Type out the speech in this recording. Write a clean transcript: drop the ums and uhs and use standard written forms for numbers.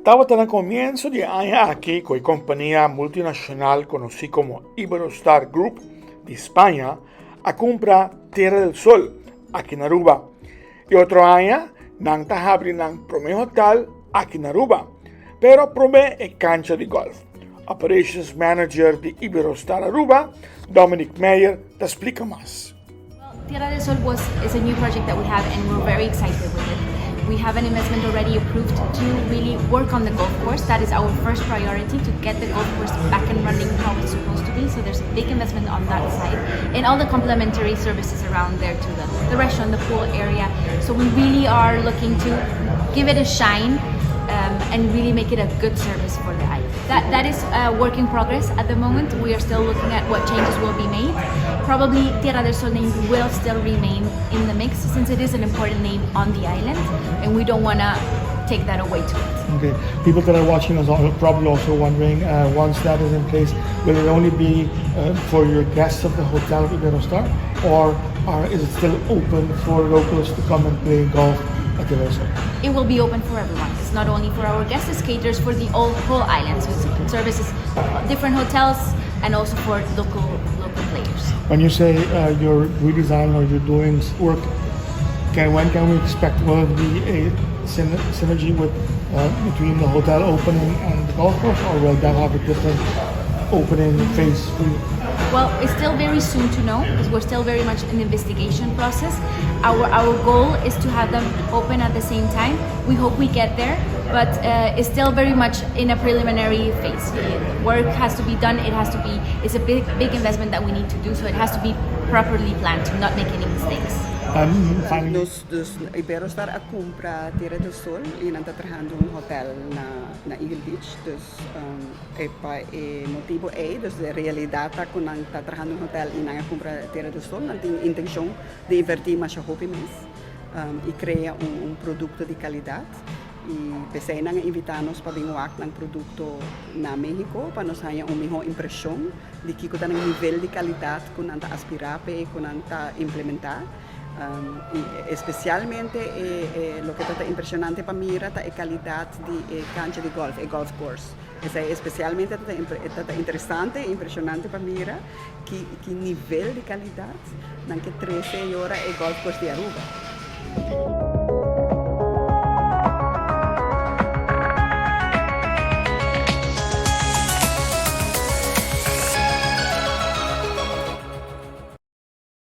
Estaba en el comienzo de año aquí con compañía multinacional conocida como Iberostar Group de España a comprar Tierra del Sol aquí en Aruba. Y otro año, nang tahabri ng primer hotel aquí en Aruba, pero prome e cancha de golf. Operations Manager de Iberostar Aruba, Dominic Meyer, te explica más. Tierra del Sol is a new project that we have, and we're very excited with it. We have an investment already approved to really work on the golf course. That is our first priority, to get the golf course back and running how it's supposed to be. So there's a big investment on that side, and all the complementary services around there to the restaurant, the pool area. So we really are looking to give it a shine and really make it a good service for the island. That is a work in progress at the moment. We are still looking at what changes will be made. Probably Tierra del Sol name will still remain in the mix, since it is an important name on the island, and we don't want to take that away to it. Okay, people that are watching us are probably also wondering, once that is in place, will it only be for your guests of the Hotel Iberostar, or is it still open for locals to come and play golf at the resort? It will be open for everyone. It's not only for our guests, it caters for the whole island. So it services different hotels and also for local players. When you say you're redesigning or you're doing work, when can we expect, will it be a synergy with between the hotel opening and the golf course, or will that have a different opening phase for you? Well, it's still very soon to know, because we're still very much in the investigation process. Our goal is to have them open at the same time. We hope we get there, but it's still very much in a preliminary phase. Work has to be done. It's a big investment that we need to do, so it has to be properly planned to not make any mistakes. Finally, Dus Iberostar a compra Tierra del Sol e nantatrahan um hotel na Eagle Beach. Dus motivo dus de realidade kung nantatrahan um hotel e nang compra Tierra del Sol, nanting intenção de invertir mais hobby mês e criar produto de qualidade. E pensei nang invitanos para binguak ng produkto na Mexico para nos haya melhor impressão de que kita ng nível de qualidade kung nanta aspirar e kung nanta implementar. Especialmente lo que está impresionante para mí es la calidad de cancha de golf, el golf course. Especialmente está interesante e impresionante para mí que nivel de calidad, que 13 horas el golf course de Aruba.